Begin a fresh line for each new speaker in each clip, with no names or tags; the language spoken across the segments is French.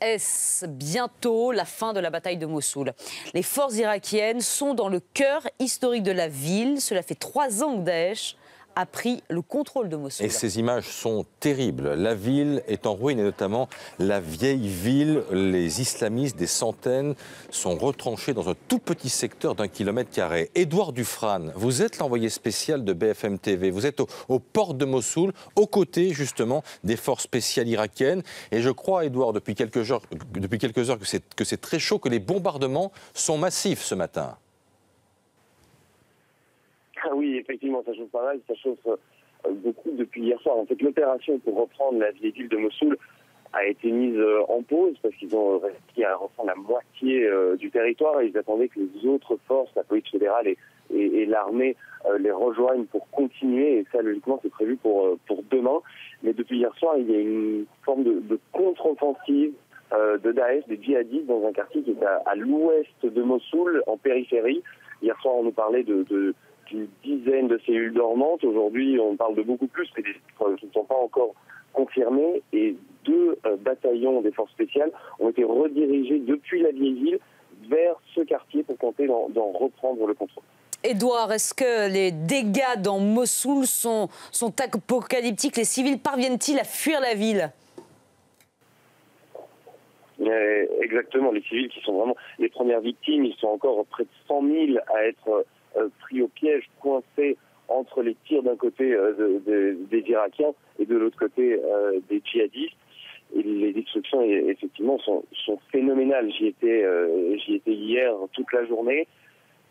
Est-ce bientôt la fin de la bataille de Mossoul? Les forces irakiennes sont dans le cœur historique de la ville. Cela fait 3 ans que Daesh a pris le contrôle de Mossoul.
Et ces images sont terribles. La ville est en ruine et notamment la vieille ville. Les islamistes, des centaines, sont retranchés dans un tout petit secteur d'1 km². Édouard Dufrane, vous êtes l'envoyé spécial de BFM TV. Vous êtes aux portes de Mossoul, aux côtés justement des forces spéciales irakiennes. Et je crois, Édouard, depuis quelques heures que c'est très chaud, que les bombardements sont massifs ce matin.
Ah oui, effectivement, ça chauffe pas mal, ça chauffe beaucoup depuis hier soir. En fait, l'opération pour reprendre la vieille ville de Mossoul a été mise en pause parce qu'ils ont réussi à reprendre la moitié du territoire et ils attendaient que les autres forces, la police fédérale et l'armée, les rejoignent pour continuer. Et ça, logiquement, c'est prévu pour demain. Mais depuis hier soir, il y a une forme de contre-offensive de Daesh, des djihadistes, dans un quartier qui est à l'ouest de Mossoul, en périphérie. Hier soir, on nous parlait d'une dizaine de cellules dormantes. Aujourd'hui, on parle de beaucoup plus, mais des chiffres qui ne sont pas encore confirmés. Et 2 bataillons des forces spéciales ont été redirigés depuis la vieille ville vers ce quartier pour tenter d'en reprendre le contrôle.
Édouard, est-ce que les dégâts dans Mossoul sont apocalyptiques? Les civils parviennent-ils à fuir la ville?
Exactement, les civils qui sont vraiment les premières victimes, ils sont encore près de 100 000 à être pris au piège, coincés entre les tirs d'un côté des Irakiens et de l'autre côté des djihadistes. Et les destructions, effectivement, sont phénoménales. J'y étais hier toute la journée.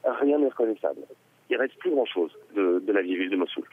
Rien n'est reconnaissable. Il ne reste plus grand-chose de la vieille ville de Mossoul.